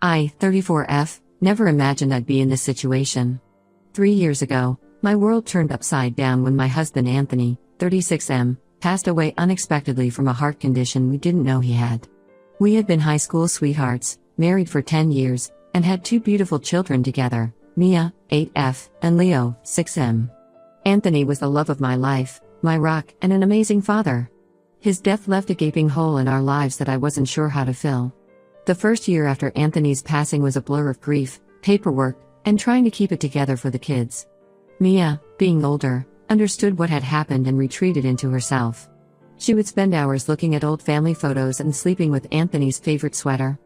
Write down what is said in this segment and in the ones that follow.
I, 34F, never imagined I'd be in this situation. 3 years ago, my world turned upside down when my husband Anthony, 36M, passed away unexpectedly from a heart condition we didn't know he had. We had been high school sweethearts, married for 10 years, and had 2 beautiful children together, Mia, 8F, and Leo, 6M. Anthony was the love of my life, my rock, and an amazing father. His death left a gaping hole in our lives that I wasn't sure how to fill. The first year after Anthony's passing was a blur of grief, paperwork, and trying to keep it together for the kids. Mia, being older, understood what had happened and retreated into herself. She would spend hours looking at old family photos and sleeping with Anthony's favorite sweater.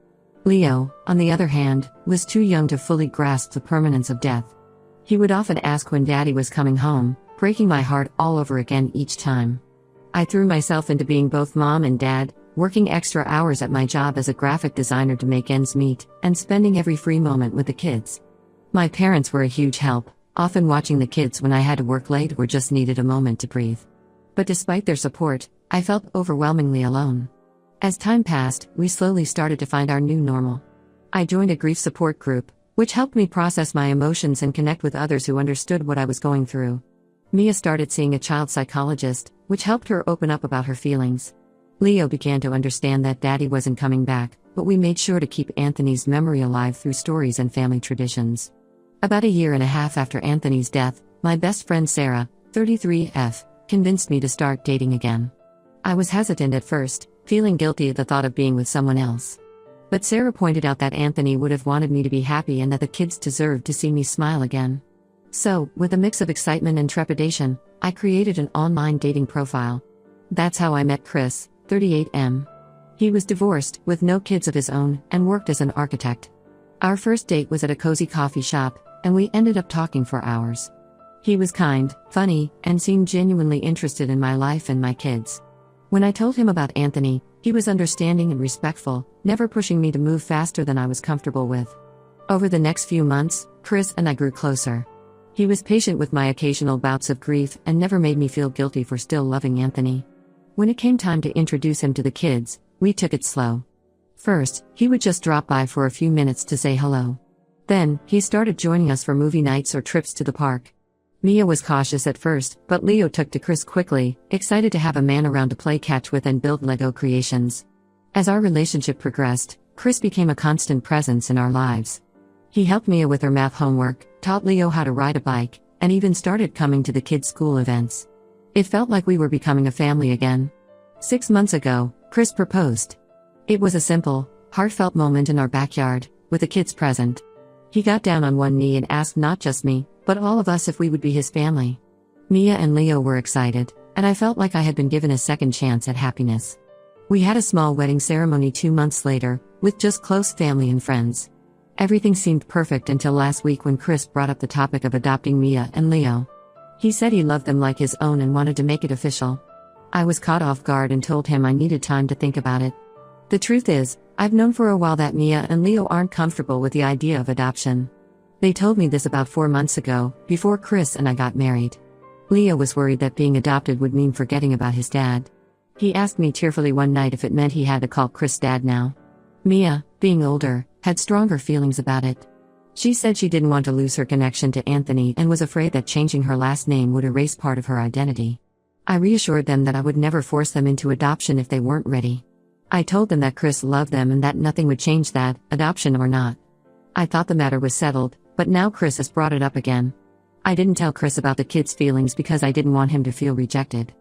Leo, on the other hand, was too young to fully grasp the permanence of death. He would often ask when Daddy was coming home, breaking my heart all over again each time. I threw myself into being both mom and dad, working extra hours at my job as a graphic designer to make ends meet, and spending every free moment with the kids. My parents were a huge help, often watching the kids when I had to work late or just needed a moment to breathe. But despite their support, I felt overwhelmingly alone. As time passed, we slowly started to find our new normal. I joined a grief support group, which helped me process my emotions and connect with others who understood what I was going through. Mia started seeing a child psychologist, which helped her open up about her feelings. Leo began to understand that Daddy wasn't coming back, but we made sure to keep Anthony's memory alive through stories and family traditions. About a year and a half after Anthony's death, my best friend Sarah, 33F, convinced me to start dating again. I was hesitant at first, feeling guilty at the thought of being with someone else. But Sarah pointed out that Anthony would have wanted me to be happy and that the kids deserved to see me smile again. So, with a mix of excitement and trepidation, I created an online dating profile. That's how I met Chris, 38M. He was divorced, with no kids of his own, and worked as an architect. Our first date was at a cozy coffee shop, and we ended up talking for hours. He was kind, funny, and seemed genuinely interested in my life and my kids. When I told him about Anthony, he was understanding and respectful, never pushing me to move faster than I was comfortable with. Over the next few months, Chris and I grew closer. He was patient with my occasional bouts of grief and never made me feel guilty for still loving Anthony. When it came time to introduce him to the kids, we took it slow. First, he would just drop by for a few minutes to say hello. Then, he started joining us for movie nights or trips to the park. Mia was cautious at first, but Leo took to Chris quickly, excited to have a man around to play catch with and build Lego creations. As our relationship progressed, Chris became a constant presence in our lives. He helped Mia with her math homework, taught Leo how to ride a bike, and even started coming to the kids' school events. It felt like we were becoming a family again. 6 months ago, Chris proposed. It was a simple, heartfelt moment in our backyard, with the kids present. He got down on one knee and asked not just me, but all of us if we would be his family. Mia and Leo were excited, and I felt like I had been given a second chance at happiness. We had a small wedding ceremony 2 months later, with just close family and friends. Everything seemed perfect until last week when Chris brought up the topic of adopting Mia and Leo. He said he loved them like his own and wanted to make it official. I was caught off guard and told him I needed time to think about it. The truth is, I've known for a while that Mia and Leo aren't comfortable with the idea of adoption. They told me this about 4 months ago, before Chris and I got married. Leo was worried that being adopted would mean forgetting about his dad. He asked me tearfully one night if it meant he had to call Chris dad now. Mia, being older, had stronger feelings about it. She said she didn't want to lose her connection to Anthony and was afraid that changing her last name would erase part of her identity. I reassured them that I would never force them into adoption if they weren't ready. I told them that Chris loved them and that nothing would change that, adoption or not. I thought the matter was settled, but now Chris has brought it up again. I didn't tell Chris about the kids' feelings because I didn't want him to feel rejected.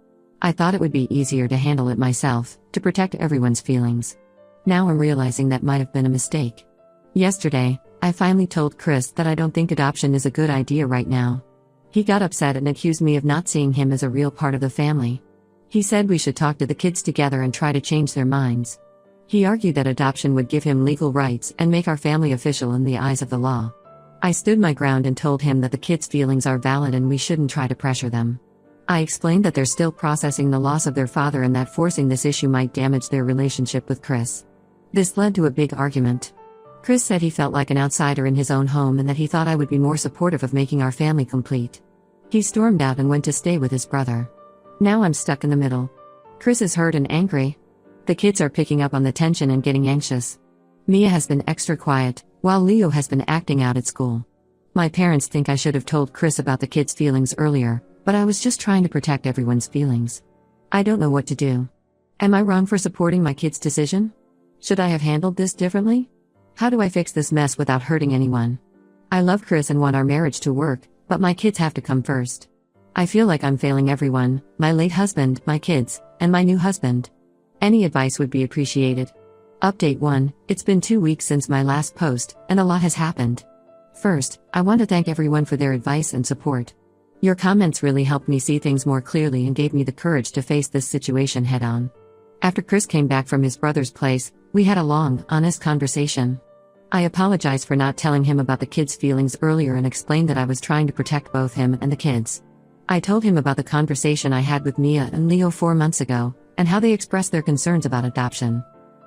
I thought it would be easier to handle it myself, to protect everyone's feelings. Now I'm realizing that might have been a mistake. Yesterday, I finally told Chris that I don't think adoption is a good idea right now. He got upset and accused me of not seeing him as a real part of the family. He said we should talk to the kids together and try to change their minds. He argued that adoption would give him legal rights and make our family official in the eyes of the law. I stood my ground and told him that the kids' feelings are valid and we shouldn't try to pressure them. I explained that they're still processing the loss of their father and that forcing this issue might damage their relationship with Chris. This led to a big argument. Chris said he felt like an outsider in his own home and that he thought I would be more supportive of making our family complete. He stormed out and went to stay with his brother. Now I'm stuck in the middle. Chris is hurt and angry. The kids are picking up on the tension and getting anxious. Mia has been extra quiet, while Leo has been acting out at school. My parents think I should have told Chris about the kids' feelings earlier, but I was just trying to protect everyone's feelings. I don't know what to do. Am I wrong for supporting my kids' decision? Should I have handled this differently? How do I fix this mess without hurting anyone? I love Chris and want our marriage to work, but my kids have to come first. I feel like I'm failing everyone, my late husband, my kids, and my new husband. Any advice would be appreciated. Update 1, it's been 2 weeks since my last post, and a lot has happened. First, I want to thank everyone for their advice and support. Your comments really helped me see things more clearly and gave me the courage to face this situation head-on. After Chris came back from his brother's place, we had a long, honest conversation. I apologized for not telling him about the kids' feelings earlier and explained that I was trying to protect both him and the kids. I told him about the conversation I had with Mia and Leo 4 months ago, and how they expressed their concerns about adoption.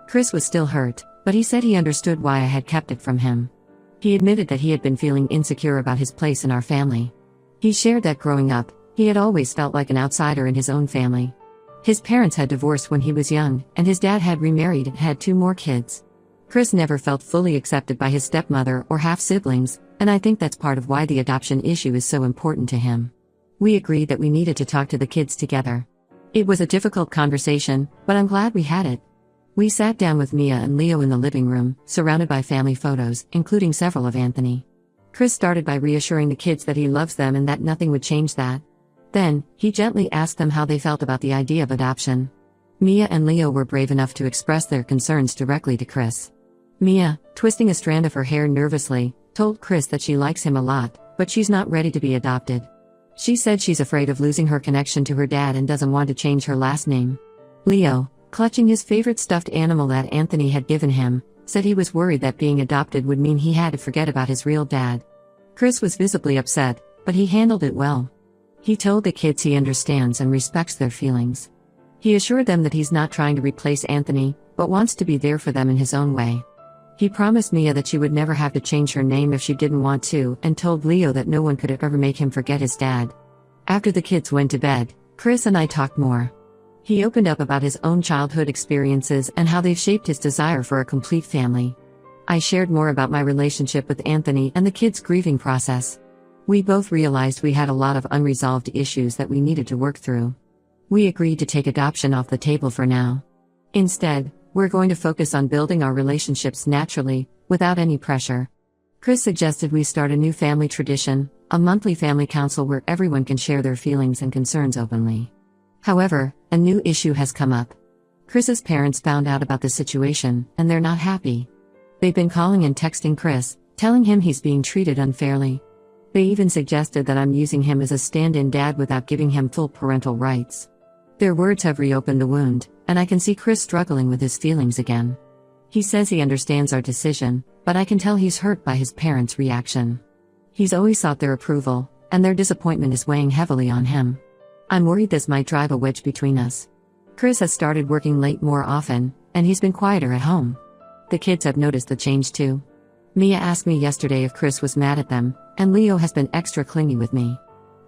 Chris was still hurt, but he said he understood why I had kept it from him. He admitted that he had been feeling insecure about his place in our family. He shared that growing up, he had always felt like an outsider in his own family. His parents had divorced when he was young, and his dad had remarried and had 2 more kids. Chris never felt fully accepted by his stepmother or half-siblings, and I think that's part of why the adoption issue is so important to him. We agreed that we needed to talk to the kids together. It was a difficult conversation, but I'm glad we had it. We sat down with Mia and Leo in the living room, surrounded by family photos, including several of Anthony. Chris started by reassuring the kids that he loves them and that nothing would change that. Then, he gently asked them how they felt about the idea of adoption. Mia and Leo were brave enough to express their concerns directly to Chris. Mia, twisting a strand of her hair nervously, told Chris that she likes him a lot, but she's not ready to be adopted. She said she's afraid of losing her connection to her dad and doesn't want to change her last name. Leo, clutching his favorite stuffed animal that Anthony had given him, said he was worried that being adopted would mean he had to forget about his real dad. Chris was visibly upset, but he handled it well. He told the kids he understands and respects their feelings. He assured them that he's not trying to replace Anthony, but wants to be there for them in his own way. He promised Mia that she would never have to change her name if she didn't want to, and told Leo that no one could ever make him forget his dad. After the kids went to bed, Chris and I talked more. He opened up about his own childhood experiences and how they've shaped his desire for a complete family. I shared more about my relationship with Anthony and the kids' grieving process. We both realized we had a lot of unresolved issues that we needed to work through. We agreed to take adoption off the table for now. Instead, we're going to focus on building our relationships naturally, without any pressure. Chris suggested we start a new family tradition, a monthly family council where everyone can share their feelings and concerns openly. However, a new issue has come up. Chris's parents found out about the situation, and they're not happy. They've been calling and texting Chris, telling him he's being treated unfairly. They even suggested that I'm using him as a stand-in dad without giving him full parental rights. Their words have reopened the wound, and I can see Chris struggling with his feelings again. He says he understands our decision, but I can tell he's hurt by his parents' reaction. He's always sought their approval, and their disappointment is weighing heavily on him. I'm worried this might drive a wedge between us. Chris has started working late more often, and he's been quieter at home. The kids have noticed the change too. Mia asked me yesterday if Chris was mad at them, and Leo has been extra clingy with me.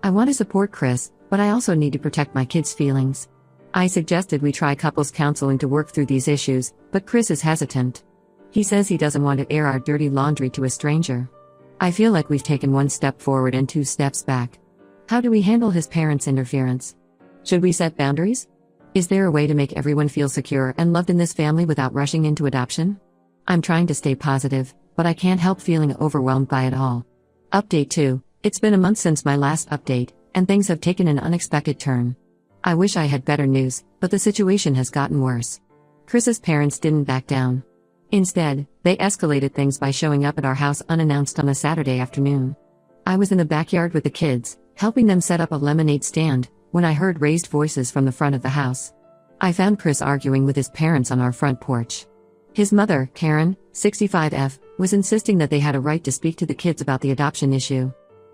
I want to support Chris, but I also need to protect my kids' feelings. I suggested we try couples counseling to work through these issues, but Chris is hesitant. He says he doesn't want to air our dirty laundry to a stranger. I feel like we've taken 1 step forward and 2 steps back. How do we handle his parents' interference? Should we set boundaries? Is there a way to make everyone feel secure and loved in this family without rushing into adoption? I'm trying to stay positive, but I can't help feeling overwhelmed by it all. Update 2, it's been a month since my last update, and things have taken an unexpected turn. I wish I had better news, but the situation has gotten worse. Chris's parents didn't back down. Instead, they escalated things by showing up at our house unannounced on a Saturday afternoon. I was in the backyard with the kids, helping them set up a lemonade stand, when I heard raised voices from the front of the house. I found Chris arguing with his parents on our front porch. His mother, Karen, 65F, was insisting that they had a right to speak to the kids about the adoption issue.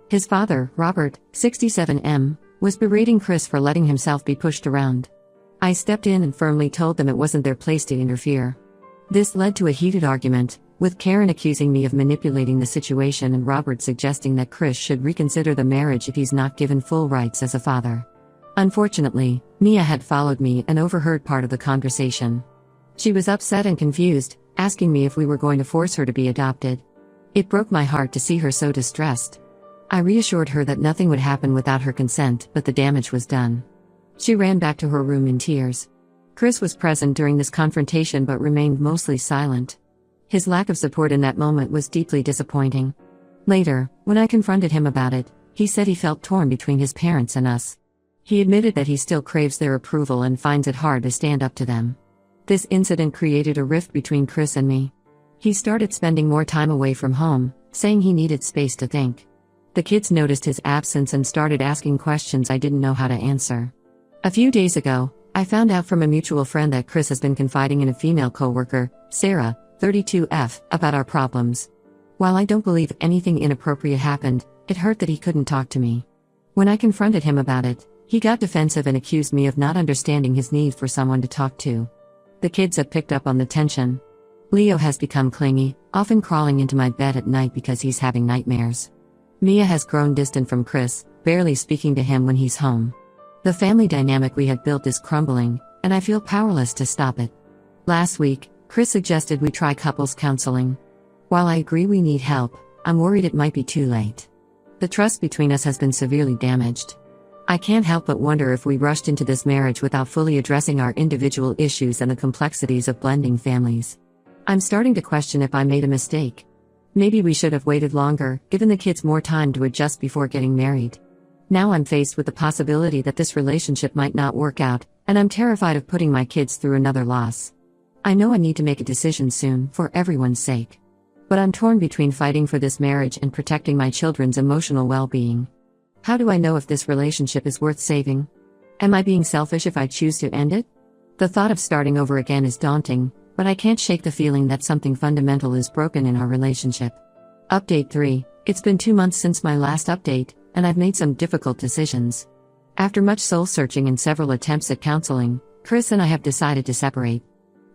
His father, Robert, 67M, was berating Chris for letting himself be pushed around. I stepped in and firmly told them it wasn't their place to interfere. This led to a heated argument, with Karen accusing me of manipulating the situation and Robert suggesting that Chris should reconsider the marriage if he's not given full rights as a father. Unfortunately, Mia had followed me and overheard part of the conversation. She was upset and confused, asking me if we were going to force her to be adopted. It broke my heart to see her so distressed. I reassured her that nothing would happen without her consent, but the damage was done. She ran back to her room in tears. Chris was present during this confrontation but remained mostly silent. His lack of support in that moment was deeply disappointing. Later, when I confronted him about it, he said he felt torn between his parents and us. He admitted that he still craves their approval and finds it hard to stand up to them. This incident created a rift between Chris and me. He started spending more time away from home, saying he needed space to think. The kids noticed his absence and started asking questions I didn't know how to answer. A few days ago, I found out from a mutual friend that Chris has been confiding in a female coworker, Sarah, 32F, about our problems. While I don't believe anything inappropriate happened, it hurt that he couldn't talk to me. When I confronted him about it, he got defensive and accused me of not understanding his need for someone to talk to. The kids have picked up on the tension. Leo has become clingy, often crawling into my bed at night because he's having nightmares. Mia has grown distant from Chris, barely speaking to him when he's home. The family dynamic we had built is crumbling, and I feel powerless to stop it. Last week, Chris suggested we try couples counseling. While I agree we need help, I'm worried it might be too late. The trust between us has been severely damaged. I can't help but wonder if we rushed into this marriage without fully addressing our individual issues and the complexities of blending families. I'm starting to question if I made a mistake. Maybe we should have waited longer, given the kids more time to adjust before getting married. Now I'm faced with the possibility that this relationship might not work out, and I'm terrified of putting my kids through another loss. I know I need to make a decision soon, for everyone's sake. But I'm torn between fighting for this marriage and protecting my children's emotional well-being. How do I know if this relationship is worth saving? Am I being selfish if I choose to end it? The thought of starting over again is daunting, but I can't shake the feeling that something fundamental is broken in our relationship. Update 3. It's been 2 months since my last update, and I've made some difficult decisions. After much soul-searching and several attempts at counseling, Chris and I have decided to separate.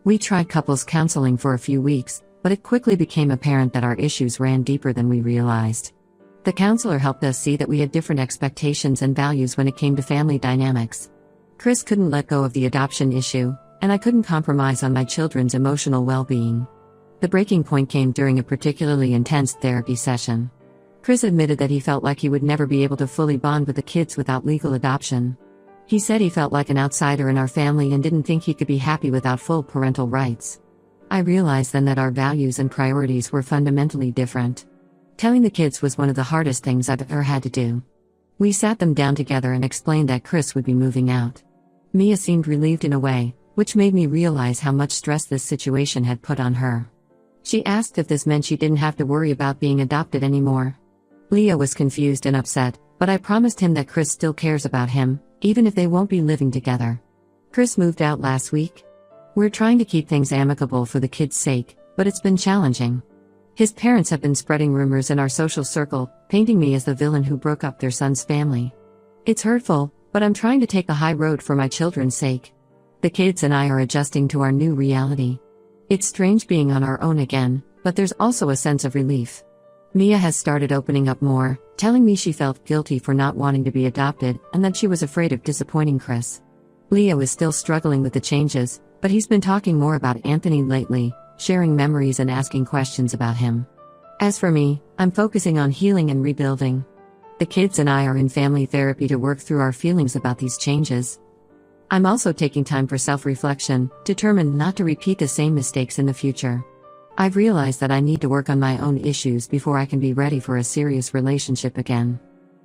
We tried couples counseling for a few weeks, but it quickly became apparent that our issues ran deeper than we realized. The counselor helped us see that we had different expectations and values when it came to family dynamics. Chris couldn't let go of the adoption issue, and I couldn't compromise on my children's emotional well-being. The breaking point came during a particularly intense therapy session. Chris admitted that he felt like he would never be able to fully bond with the kids without legal adoption. He said he felt like an outsider in our family and didn't think he could be happy without full parental rights. I realized then that our values and priorities were fundamentally different. Telling the kids was one of the hardest things I've ever had to do. We sat them down together and explained that Chris would be moving out. Mia seemed relieved in a way, which made me realize how much stress this situation had put on her. She asked if this meant she didn't have to worry about being adopted anymore. Leo was confused and upset, but I promised him that Chris still cares about him, even if they won't be living together. Chris moved out last week. We're trying to keep things amicable for the kids' sake, but it's been challenging. His parents have been spreading rumors in our social circle, painting me as the villain who broke up their son's family. It's hurtful, but I'm trying to take the high road for my children's sake. The kids and I are adjusting to our new reality. It's strange being on our own again, but there's also a sense of relief. Mia has started opening up more, telling me she felt guilty for not wanting to be adopted and that she was afraid of disappointing Chris. Leo is still struggling with the changes, but he's been talking more about Anthony lately, sharing memories and asking questions about him. As for me, I'm focusing on healing and rebuilding. The kids and I are in family therapy to work through our feelings about these changes. I'm also taking time for self-reflection, determined not to repeat the same mistakes in the future. I've realized that I need to work on my own issues before I can be ready for a serious relationship again.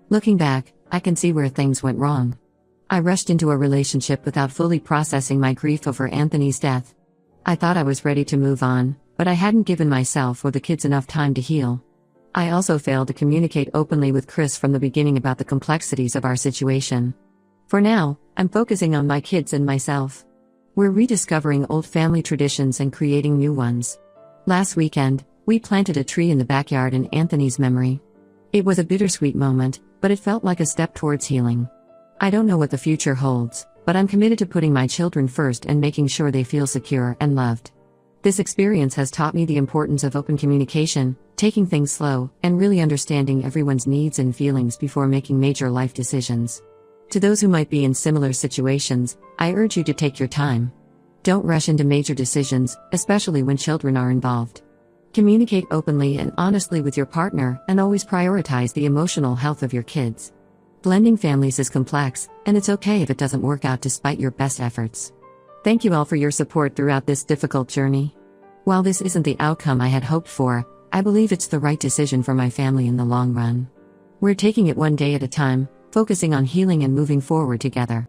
Looking back, I can see where things went wrong. I rushed into a relationship without fully processing my grief over Anthony's death. I thought I was ready to move on, but I hadn't given myself or the kids enough time to heal. I also failed to communicate openly with Chris from the beginning about the complexities of our situation. For now, I'm focusing on my kids and myself. We're rediscovering old family traditions and creating new ones. Last weekend, we planted a tree in the backyard in Anthony's memory. It was a bittersweet moment, but it felt like a step towards healing. I don't know what the future holds, but I'm committed to putting my children first and making sure they feel secure and loved. This experience has taught me the importance of open communication, taking things slow, and really understanding everyone's needs and feelings before making major life decisions. To those who might be in similar situations, I urge you to take your time. Don't rush into major decisions, especially when children are involved. Communicate openly and honestly with your partner, and always prioritize the emotional health of your kids. Blending families is complex, and it's okay if it doesn't work out despite your best efforts. Thank you all for your support throughout this difficult journey. While this isn't the outcome I had hoped for, I believe it's the right decision for my family in the long run. We're taking it one day at a time, focusing on healing and moving forward together.